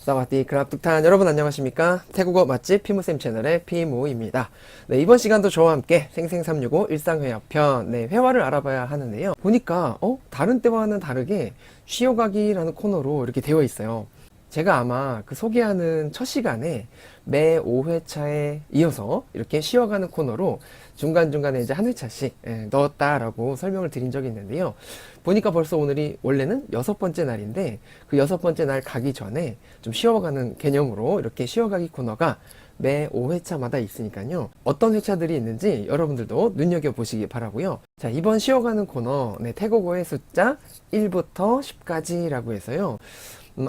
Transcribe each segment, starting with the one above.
사와디크랍 뚝탄 여러분 안녕하십니까? 태국어 맛집 피무쌤 채널의 피무입니다. 네, 이번 시간도 저와 함께 생생365 일상회화편 회화를 알아봐야 하는데요. 보니까 다른 때와는 다르게 쉬어가기라는 코너로 이렇게 되어 있어요. 제가 아마 그 소개하는 첫 시간에 매 5회차에 이어서 이렇게 쉬어가는 코너로 중간중간에 이제 한 회차씩 넣었다라고 설명을 드린 적이 있는데요. 보니까 벌써 오늘이 원래는 6번째 날인데 그 6번째 날 가기 전에 좀 쉬어가는 개념으로 이렇게 쉬어가기 코너가 매 5회차마다 있으니까요. 어떤 회차들이 있는지 여러분들도 눈여겨보시기 바라고요. 자, 이번 쉬어가는 코너 태국어의 숫자 1부터 10까지라고 해서요.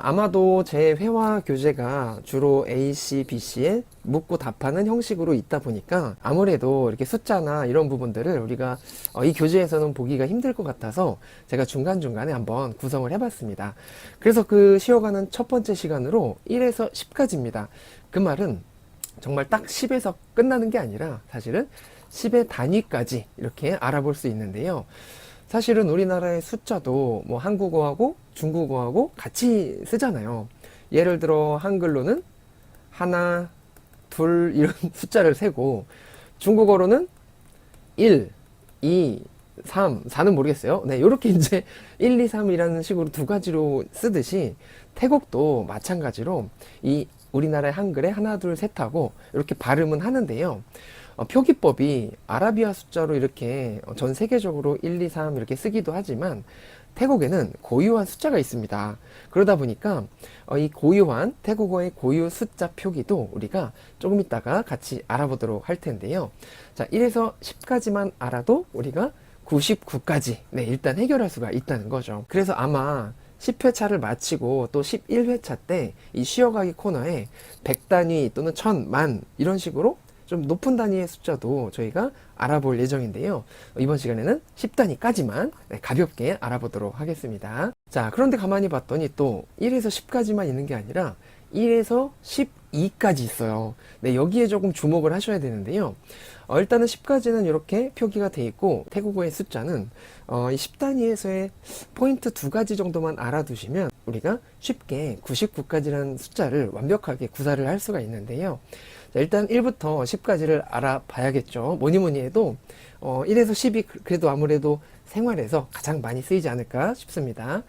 아마도 제 회화 교재가 주로 AC, BC에 묻고 답하는 형식으로 있다 보니까 아무래도 이렇게 숫자나 이런 부분들을 우리가 이 교재에서는 보기가 힘들 것 같아서 제가 중간중간에 한번 구성을 해봤습니다. 그래서 그 쉬어가는 첫 번째 시간으로 1에서 10까지입니다. 그 말은 정말 딱 10에서 끝나는 게 아니라 사실은 10의 단위까지 이렇게 알아볼 수 있는데요. 사실은 우리나라의 숫자도 뭐 한국어하고 중국어하고 같이 쓰잖아요. 예를 들어 한글로는 하나, 둘 이런 숫자를 세고 중국어로는 1, 2, 3, 4는 모르겠어요. 네, 이렇게 이제 1, 2, 3이라는 식으로 두 가지로 쓰듯이 태국도 마찬가지로 이 우리나라의 한글에 하나, 둘, 셋하고 이렇게 발음은 하는데요. 표기법이 아라비아 숫자로 이렇게 전 세계적으로 1, 2, 3 이렇게 쓰기도 하지만 태국에는 고유한 숫자가 있습니다. 그러다 보니까 이 고유한 태국어의 고유 숫자 표기도 우리가 조금 이따가 같이 알아보도록 할 텐데요. 자, 1에서 10까지만 알아도 우리가 99까지 일단 해결할 수가 있다는 거죠. 그래서 아마 10회차를 마치고 또 11회차 때 이 쉬어가기 코너에 100단위 또는 1000, 만 이런 식으로 좀 높은 단위의 숫자도 저희가 알아볼 예정인데요. 이번 시간에는 10단위까지만 가볍게 알아보도록 하겠습니다. 자, 그런데 가만히 봤더니 또 1에서 10까지만 있는 게 아니라 1에서 12까지 있어요. 네, 여기에 조금 주목을 하셔야 되는데요. 일단은 10까지는 이렇게 표기가 돼 있고 태국어의 숫자는 이 10단위에서의 포인트 두 가지 정도만 알아두시면 우리가 쉽게 99까지라는 숫자를 완벽하게 구사를 할 수가 있는데요. 자, 일단 1부터 10까지를 알아봐야겠죠. 뭐니 해도 1에서 10이 그래도 아무래도 생활에서 가장 많이 쓰이지 않을까 싶습니다.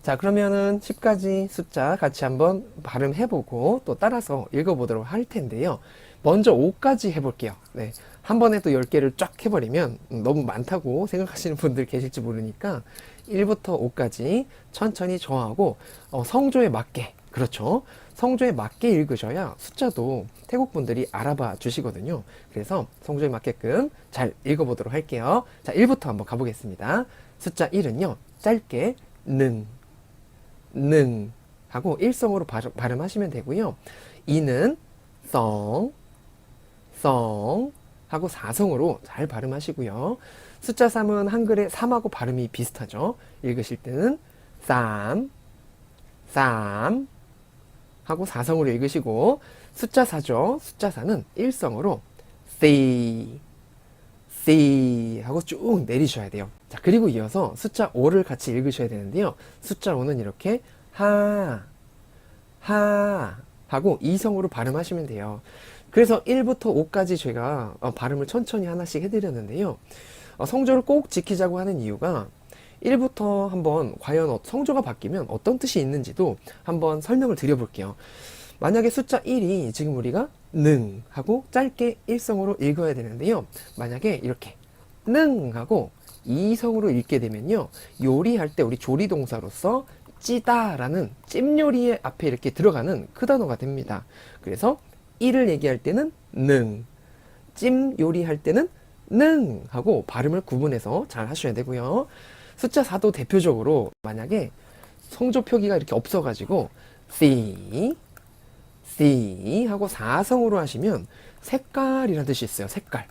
자, 그러면은 10까지 숫자 같이 한번 발음해보고 또 따라서 읽어보도록 할 텐데요. 먼저 5까지 해볼게요. 네, 한 번에 또 10개를 쫙 해버리면 너무 많다고 생각하시는 분들 계실지 모르니까 1부터 5까지 천천히 저하고 성조에 맞게, 그렇죠, 성조에 맞게 읽으셔야 숫자도 태국 분들이 알아봐 주시거든요. 그래서 성조에 맞게끔 잘 읽어보도록 할게요. 자, 1부터 한번 가보겠습니다. 숫자 1은요 짧게 능 하고 일성으로 발음하시면 되고요. 2는 성 하고 4성으로 잘 발음하시고요. 숫자 3은 한글의 3하고 발음이 비슷하죠. 읽으실 때는 쌈 하고 4성으로 읽으시고, 숫자 4죠. 숫자 4는 일성으로 C 하고 쭉 내리셔야 돼요. 자, 그리고 이어서 숫자 5를 같이 읽으셔야 되는데요. 숫자 5는 이렇게 하 하고 이성으로 발음하시면 돼요. 그래서 1부터 5까지 제가 발음을 천천히 하나씩 해드렸는데요. 성조를 꼭 지키자고 하는 이유가 1부터 한번 과연 성조가 바뀌면 어떤 뜻이 있는지도 한번 설명을 드려볼게요. 만약에 숫자 1이 지금 우리가 능 하고 짧게 일성으로 읽어야 되는데요. 만약에 이렇게 능 하고 이성으로 읽게 되면요, 요리할 때 우리 조리동사로서 찌다 라는 찜요리의 앞에 이렇게 들어가는 그 단어가 됩니다. 그래서 1을 얘기할 때는 능, 찜 요리할 때는 능 하고 발음을 구분해서 잘 하셔야 되고요. 숫자 4도 대표적으로 만약에 성조 표기가 이렇게 없어가지고 C 하고 4성으로 하시면 색깔이라는 뜻이 있어요. 색깔.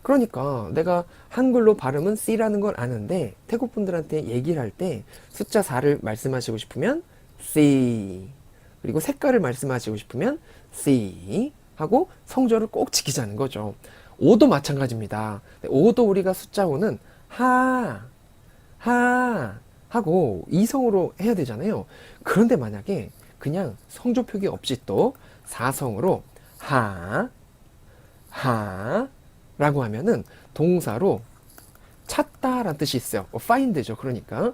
그러니까 내가 한글로 발음은 C라는 걸 아는데 태국 분들한테 얘기를 할 때 숫자 4를 말씀하시고 싶으면 C, 그리고 색깔을 말씀하시고 싶으면 C 하고 성조를 꼭 지키자는 거죠. 5도 마찬가지입니다. 5도 우리가 숫자 5는 하 하고 이성으로 해야 되잖아요. 그런데 만약에 그냥 성조 표기 없이 또 사성으로 하, 하 라고 하면은 동사로 찾다라는 뜻이 있어요. find죠. 그러니까.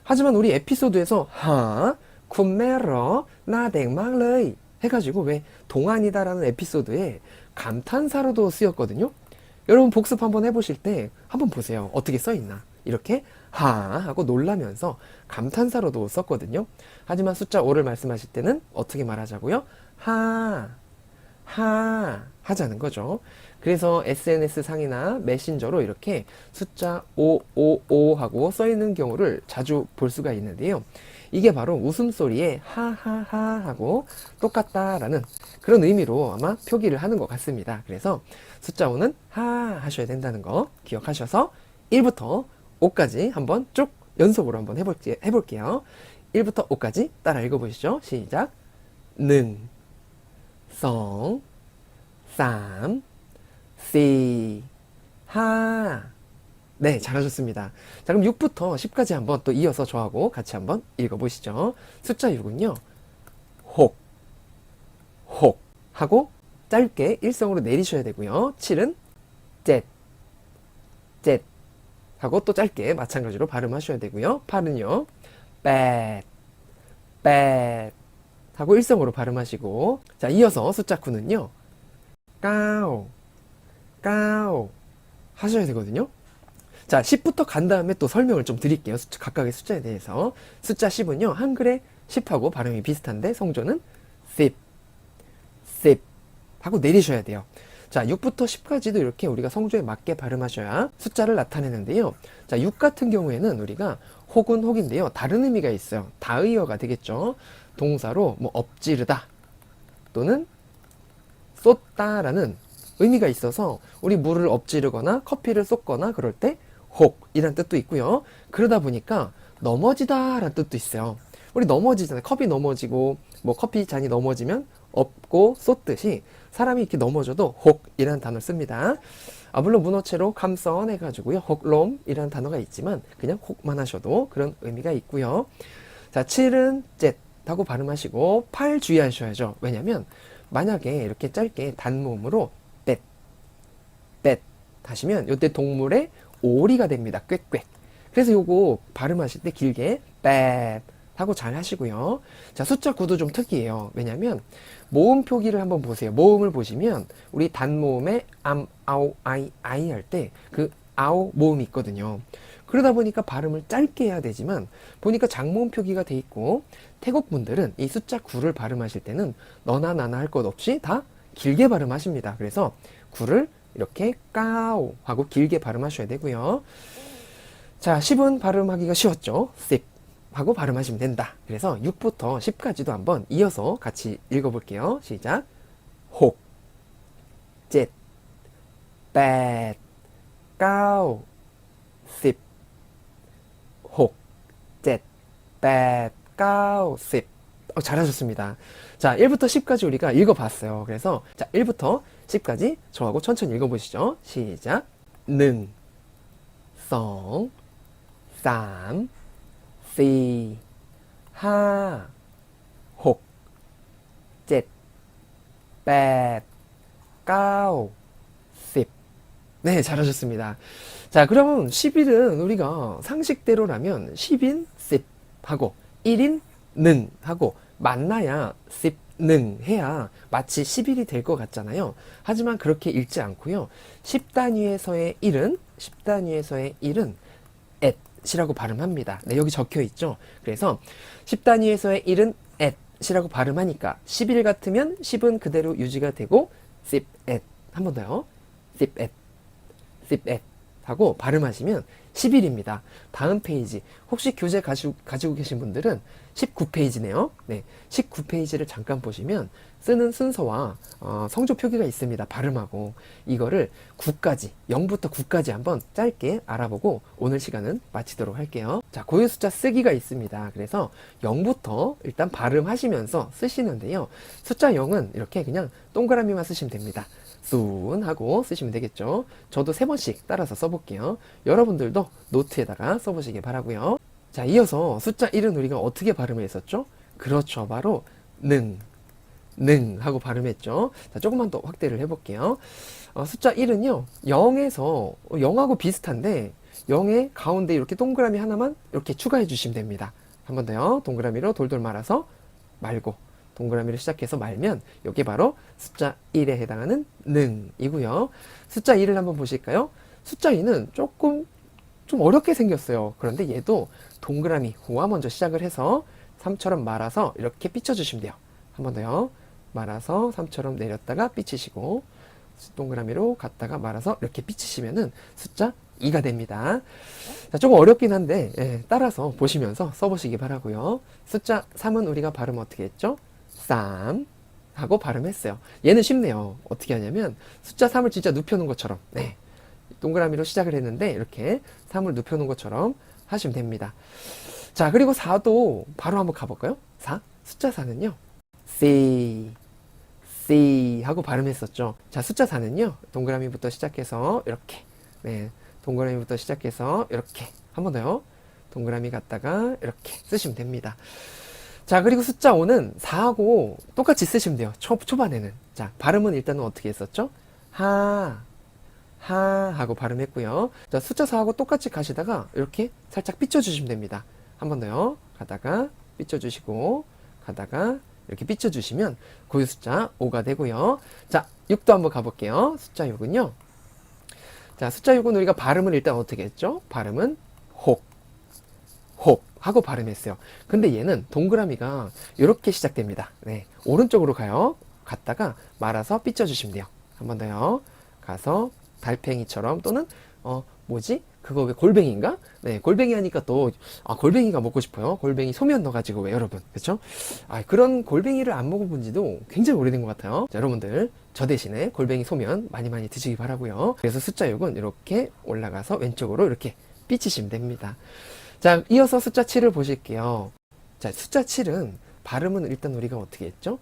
하지만 우리 에피소드에서 하, 쿤메러, 나댕막레이 해가지고 왜 동안이다라는 에피소드에 감탄사로도 쓰였거든요. 여러분 복습 한번 해보실 때 한번 보세요. 어떻게 써있나. 이렇게 하 하고 놀라면서 감탄사로도 썼거든요. 하지만 숫자 5를 말씀하실 때는 어떻게 말하자고요? 하 하자는 거죠. 그래서 SNS 상이나 메신저로 이렇게 숫자 555 하고 써있는 경우를 자주 볼 수가 있는데요. 이게 바로 웃음소리에 하하하 하고 똑같다라는 그런 의미로 아마 표기를 하는 것 같습니다. 그래서 숫자 5는 하 하셔야 된다는 거 기억하셔서 1부터 5까지 한번 쭉 연속으로 한번 해볼게요. 1부터 5까지 따라 읽어보시죠. 시작. 는, 성, 3, 4, 하. 네, 잘하셨습니다. 자, 그럼 6부터 10까지 한번 또 이어서 저하고 같이 한번 읽어보시죠. 숫자 6은요. 혹, 혹 하고 짧게 일성으로 내리셔야 되고요. 7은 젯, 젯 하고 또 짧게 마찬가지로 발음하셔야 되고요. 8은요. bad, bad 하고 일성으로 발음하시고 자, 이어서 숫자 9는요. 까오, 까오 하셔야 되거든요. 자, 10부터 간 다음에 또 설명을 좀 드릴게요. 각각의 숫자에 대해서. 숫자 10은요. 한글에 10하고 발음이 비슷한데 성조는 sip, sip 하고 내리셔야 돼요. 자, 6부터 10까지도 이렇게 우리가 성조에 맞게 발음하셔야 숫자를 나타내는데요. 자, 6 같은 경우에는 우리가 혹은 혹인데요. 다른 의미가 있어요. 다의어가 되겠죠. 동사로 뭐 엎지르다 또는 쏟다라는 의미가 있어서 우리 물을 엎지르거나 커피를 쏟거나 그럴 때 혹이란 뜻도 있고요. 그러다 보니까 넘어지다 라는 뜻도 있어요. 우리 넘어지잖아요. 컵이 넘어지고 뭐 커피 잔이 넘어지면 엎고 쏟듯이 사람이 이렇게 넘어져도 혹이라는 단어를 씁니다. 물론 문어체로 감선 해가지고요. 혹롬이라는 단어가 있지만 그냥 혹만 하셔도 그런 의미가 있고요. 자, 7은 젯 하고 발음하시고 8 주의하셔야죠. 왜냐면 만약에 이렇게 짧게 단모음으로 뱃, 뱃 하시면 이때 동물의 오리가 됩니다. 꽥꽥. 그래서 요거 발음하실 때 길게 뱃 하고 잘 하시고요. 자, 숫자 9도 좀 특이해요. 왜냐면 모음 표기를 한번 보세요. 모음을 보시면 우리 단모음에 암, 아오, 아이 할 때 그 아오 모음이 있거든요. 그러다 보니까 발음을 짧게 해야 되지만 보니까 장모음 표기가 돼 있고 태국 분들은 이 숫자 9를 발음하실 때는 너나 나나 할 것 없이 다 길게 발음하십니다. 그래서 9를 이렇게 까오 하고 길게 발음하셔야 되고요. 자, 10은 발음하기가 쉬웠죠. sip 하고 발음하시면 된다. 그래서 6부터 10까지도 한번 이어서 같이 읽어볼게요. 시작. 혹, 젯, bad, 까오, sip, 혹, 젯, bad, 까오, sip. 잘하셨습니다. 자, 1부터 10까지 우리가 읽어봤어요. 그래서 자, 1부터 10까지 저하고 천천히 읽어보시죠. 시작. 는, 성, 3, 4, 5, 6, 7, 8, 9, 10. 네, 잘하셨습니다. 자, 그러면 10일은 우리가 상식대로라면 10인 10 하고 1인 는 하고 만나야 10는 해야 마치 10일이 될 것 같잖아요. 하지만 그렇게 읽지 않고요. 10단위에서의 1은 10단위에서의 1은 at이라고 발음합니다. 네, 여기 적혀 있죠. 그래서 10단위에서의 1은 at이라고 발음하니까 10일 같으면 10은 그대로 유지가 되고 10 at 한 번 더요. 10 at 10 at 하고 발음하시면 10일입니다. 다음 페이지 혹시 교재 가지고 계신 분들은 19페이지네요. 네, 19페이지를 잠깐 보시면 쓰는 순서와 성조 표기가 있습니다. 발음하고 이거를 9까지 0부터 9까지 한번 짧게 알아보고 오늘 시간은 마치도록 할게요. 자, 고유 숫자 쓰기가 있습니다. 그래서 0부터 일단 발음하시면서 쓰시는데요. 숫자 0은 이렇게 그냥 동그라미만 쓰시면 됩니다. 순 하고 쓰시면 되겠죠. 저도 3번씩 따라서 써볼게요. 여러분들도 노트에다가 써보시기 바라고요. 자, 이어서 숫자 1은 우리가 어떻게 발음을 했었죠? 그렇죠. 바로 능, 능 하고 발음했죠. 자, 조금만 더 확대를 해볼게요. 숫자 1은요, 0에서 0하고 비슷한데 0의 가운데 이렇게 동그라미 하나만 이렇게 추가해 주시면 됩니다. 한 번 더요. 동그라미로 돌돌 말아서 말고 동그라미를 시작해서 말면 이게 바로 숫자 1에 해당하는 능이고요. 숫자 2를 한번 보실까요? 숫자 2는 조금 좀 어렵게 생겼어요. 그런데 얘도 동그라미 호와 먼저 시작을 해서 3처럼 말아서 이렇게 삐쳐주시면 돼요. 한 번 더요. 말아서 3처럼 내렸다가 삐치시고 동그라미로 갔다가 말아서 이렇게 삐치시면은 숫자 2가 됩니다. 자, 조금 어렵긴 한데 따라서 보시면서 써보시기 바라고요. 숫자 3은 우리가 발음 어떻게 했죠? 쌈 하고 발음했어요. 얘는 쉽네요. 어떻게 하냐면 숫자 3을 진짜 눕혀놓은 것처럼 동그라미로 시작을 했는데 이렇게 3을 눕혀놓은 것처럼 하시면 됩니다. 자, 그리고 4도 바로 한번 가볼까요? 4, 숫자 4는요 C 하고 발음했었죠. 자, 숫자 4는요 동그라미부터 시작해서 이렇게 동그라미부터 시작해서 이렇게 한 번 더요. 동그라미 갔다가 이렇게 쓰시면 됩니다. 자, 그리고 숫자 5는 4하고 똑같이 쓰시면 돼요. 초반에는. 자, 발음은 일단은 어떻게 했었죠? 하 하고 발음했고요. 자, 숫자 4하고 똑같이 가시다가 이렇게 살짝 삐쳐주시면 됩니다. 한 번 더요. 가다가 삐쳐주시고 가다가 이렇게 삐쳐주시면 고유 숫자 5가 되고요. 자, 6도 한번 가볼게요. 숫자 6은요. 자, 숫자 6은 우리가 발음을 일단 어떻게 했죠? 발음은 혹 하고 발음했어요. 근데 얘는 동그라미가 이렇게 시작됩니다. 오른쪽으로 가요. 갔다가 말아서 삐쳐주시면 돼요. 한 번 더요. 가서 달팽이처럼 또는 그거 왜 골뱅이인가? 골뱅이 하니까 또 골뱅이가 먹고 싶어요. 골뱅이 소면 넣어가지고 왜 여러분, 그렇죠? 그런 골뱅이를 안 먹어본 지도 굉장히 오래된 것 같아요. 자, 여러분들 저 대신에 골뱅이 소면 많이 드시기 바라고요. 그래서 숫자 6은 이렇게 올라가서 왼쪽으로 이렇게 삐치시면 됩니다. 자, 이어서 숫자 7을 보실게요. 자, 숫자 7은 발음은 일단 우리가 어떻게 했죠?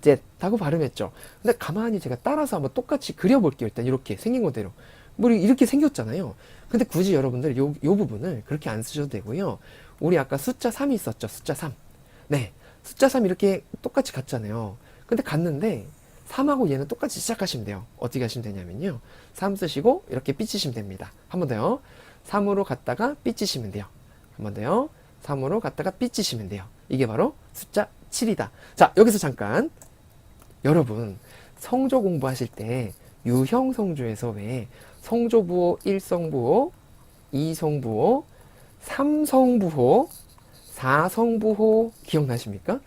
젯 하고 발음했죠. 근데 가만히 제가 따라서 한번 똑같이 그려볼게요. 일단 이렇게 생긴 그대로. 뭐 이렇게 생겼잖아요. 근데 굳이 여러분들 요 부분을 그렇게 안 쓰셔도 되고요. 우리 아까 숫자 3이 있었죠. 숫자 3. 숫자 3 이렇게 똑같이 갔잖아요. 근데 갔는데 3하고 얘는 똑같이 시작하시면 돼요. 어떻게 하시면 되냐면요. 3 쓰시고 이렇게 삐치시면 됩니다. 한 번 더요. 3으로 갔다가 삐치시면 돼요. 한 번 더요. 3으로 갔다가 삐치시면 돼요. 이게 바로 숫자 7이다. 자, 여기서 잠깐 여러분 성조 공부하실 때 유형 성조에서 왜 성조부호 1성부호, 2성부호, 3성부호, 4성부호 기억나십니까?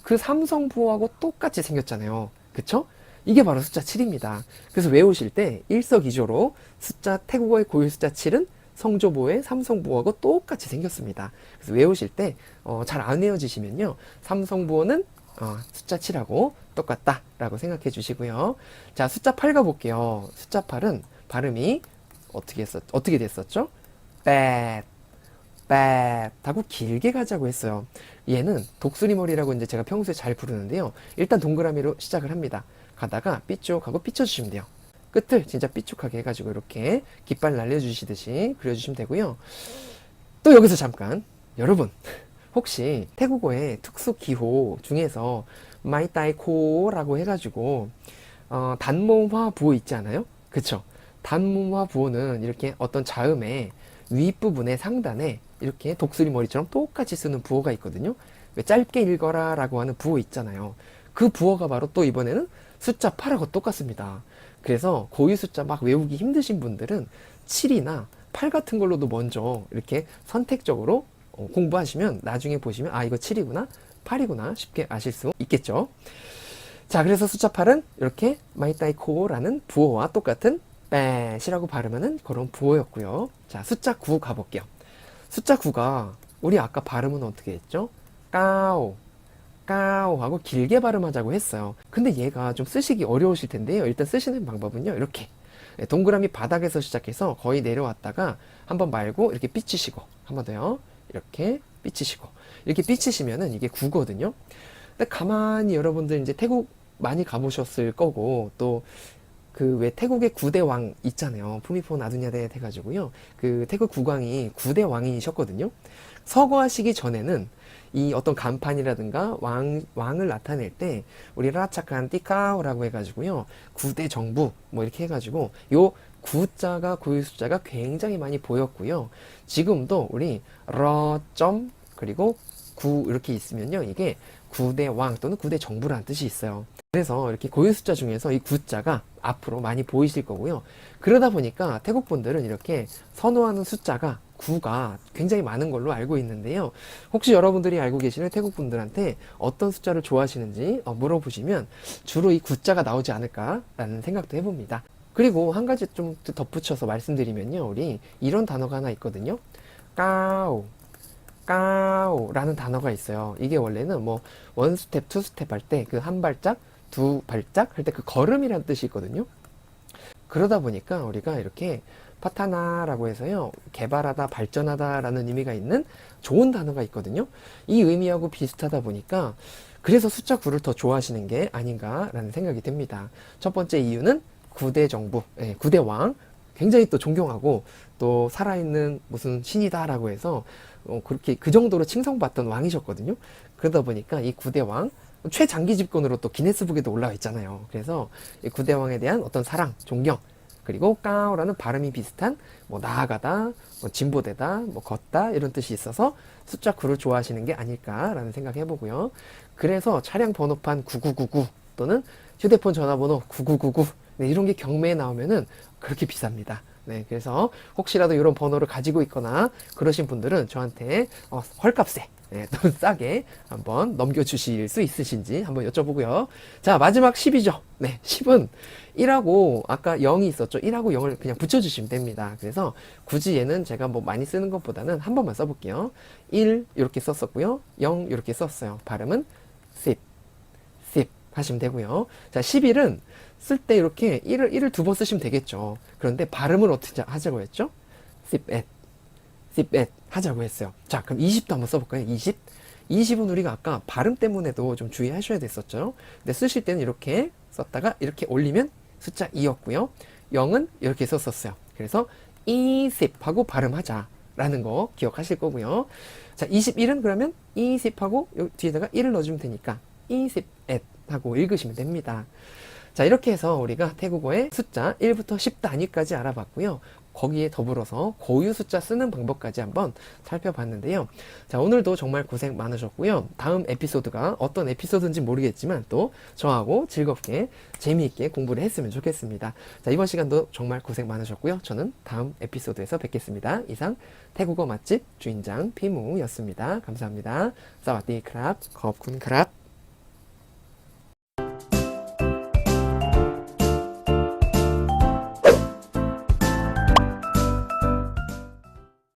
그 3성부호하고 똑같이 생겼잖아요. 그쵸? 이게 바로 숫자 7입니다. 그래서 외우실 때 일석이조로 숫자 태국어의 고유 숫자 7은 성조부호의 3성부호하고 똑같이 생겼습니다. 그래서 외우실 때 잘 안 외워지시면요. 3성부호는 숫자 7하고 똑같다 라고 생각해 주시고요. 자, 숫자 8 가볼게요. 숫자 8은 발음이 어떻게 됐었죠? bad 하고 길게 가자고 했어요. 얘는 독수리머리라고 이제 제가 평소에 잘 부르는데요. 일단 동그라미로 시작을 합니다. 가다가 삐쭉 하고 삐쳐주시면 돼요. 끝을 진짜 삐쭉하게 해가지고 이렇게 깃발 날려주시듯이 그려주시면 되고요. 또 여기서 잠깐 여러분 혹시 태국어의 특수 기호 중에서 마이따이코라고 해가지고 단모음화 부호 있지 않아요? 그쵸? 단모음화 부호는 이렇게 어떤 자음의 윗부분의 상단에 이렇게 독수리 머리처럼 똑같이 쓰는 부호가 있거든요. 왜 짧게 읽어라 라고 하는 부호 있잖아요. 그 부호가 바로 또 이번에는 숫자 8하고 똑같습니다. 그래서 고유 숫자 막 외우기 힘드신 분들은 7이나 8 같은 걸로도 먼저 이렇게 선택적으로 공부하시면 나중에 보시면 이거 7이구나 8이구나 쉽게 아실 수 있겠죠. 자, 그래서 숫자 8은 이렇게 마이따이코라는 부호와 똑같은 뺏이라고 발음하는 그런 부호였고요. 자, 숫자 9 가볼게요. 숫자 9가 우리 아까 발음은 어떻게 했죠? 까오 하고 길게 발음하자고 했어요. 근데 얘가 좀 쓰시기 어려우실 텐데요. 일단 쓰시는 방법은요. 이렇게 동그라미 바닥에서 시작해서 거의 내려왔다가 한번 말고 이렇게 삐치시고 한 번 더요. 이렇게 삐치시고 이렇게 삐치시면은 이게 9거든요. 근데 가만히 여러분들 이제 태국 많이 가보셨을 거고 또 그 왜 태국의 9대 왕 있잖아요. 푸미폰 아두냐데 해가지고요. 그 태국 국왕이 9대 왕이셨거든요. 서거하시기 전에는 이 어떤 간판이라든가 왕을 나타낼 때 우리 라차칸 띠까오라고 해가지고요. 9대 정부 뭐 이렇게 해가지고 요 구자가 고유 숫자가 굉장히 많이 보였고요. 지금도 우리 러점 그리고 9 이렇게 있으면요. 이게 9대 왕 또는 9대 정부라는 뜻이 있어요. 그래서 이렇게 고유 숫자 중에서 이 구자가 앞으로 많이 보이실 거고요. 그러다 보니까 태국 분들은 이렇게 선호하는 숫자가 9가 굉장히 많은 걸로 알고 있는데요. 혹시 여러분들이 알고 계시는 태국 분들한테 어떤 숫자를 좋아하시는지 물어보시면 주로 이 구자가 나오지 않을까라는 생각도 해봅니다. 그리고 한 가지 좀 덧붙여서 말씀드리면요. 우리 이런 단어가 하나 있거든요. 까오, 까오라는 단어가 있어요. 이게 원래는 뭐 원 스텝, 투 스텝 할 때 그 한 발짝, 두 발짝 할 때 그 걸음이라는 뜻이 있거든요. 그러다 보니까 우리가 이렇게 파타나라고 해서요. 개발하다, 발전하다 라는 의미가 있는 좋은 단어가 있거든요. 이 의미하고 비슷하다 보니까 그래서 숫자 9를 더 좋아하시는 게 아닌가라는 생각이 듭니다. 첫 번째 이유는 9대 정부, 9대 왕 굉장히 또 존경하고 또 살아있는 무슨 신이다라고 해서 그렇게 그 정도로 칭송받던 왕이셨거든요. 그러다 보니까 이 9대 왕 최장기 집권으로 또 기네스북에도 올라와 있잖아요. 그래서 이 9대 왕에 대한 어떤 사랑, 존경 그리고 까오라는 발음이 비슷한 뭐 나아가다, 뭐 진보되다, 뭐 걷다 이런 뜻이 있어서 숫자 9를 좋아하시는 게 아닐까라는 생각 해보고요. 그래서 차량 번호판 9999 또는 휴대폰 전화번호 9999 네, 이런 게 경매에 나오면은 그렇게 비쌉니다. 네, 그래서 혹시라도 이런 번호를 가지고 있거나 그러신 분들은 저한테 헐값에 또 싸게 한번 넘겨주실 수 있으신지 한번 여쭤보고요. 자, 마지막 10이죠. 네, 10은 1하고 아까 0이 있었죠. 1하고 0을 그냥 붙여주시면 됩니다. 그래서 굳이 얘는 제가 뭐 많이 쓰는 것보다는 한 번만 써볼게요. 1 이렇게 썼었고요. 0 이렇게 썼어요. 발음은 10, 10 하시면 되고요. 자, 11은 쓸 때 이렇게 1을 두 번 쓰시면 되겠죠. 그런데 발음을 어떻게 하자고 했죠? 10에 10에 하자고 했어요. 자, 그럼 20도 한번 써볼까요? 20? 20은 우리가 아까 발음 때문에도 좀 주의하셔야 됐었죠. 근데 쓰실 때는 이렇게 썼다가 이렇게 올리면 숫자 2였고요. 0은 이렇게 썼었어요. 그래서 20하고 발음하자라는 거 기억하실 거고요. 자, 21은 그러면 20하고 뒤에다가 1을 넣어주면 되니까 20에 하고 읽으시면 됩니다. 자, 이렇게 해서 우리가 태국어의 숫자 1부터 10 단위까지 알아봤고요. 거기에 더불어서 고유 숫자 쓰는 방법까지 한번 살펴봤는데요. 자, 오늘도 정말 고생 많으셨고요. 다음 에피소드가 어떤 에피소드인지 모르겠지만 또 저하고 즐겁게 재미있게 공부를 했으면 좋겠습니다. 자, 이번 시간도 정말 고생 많으셨고요. 저는 다음 에피소드에서 뵙겠습니다. 이상 태국어 맛집 주인장 피무였습니다. 감사합니다. 사와디크랍, 거쿤크랍.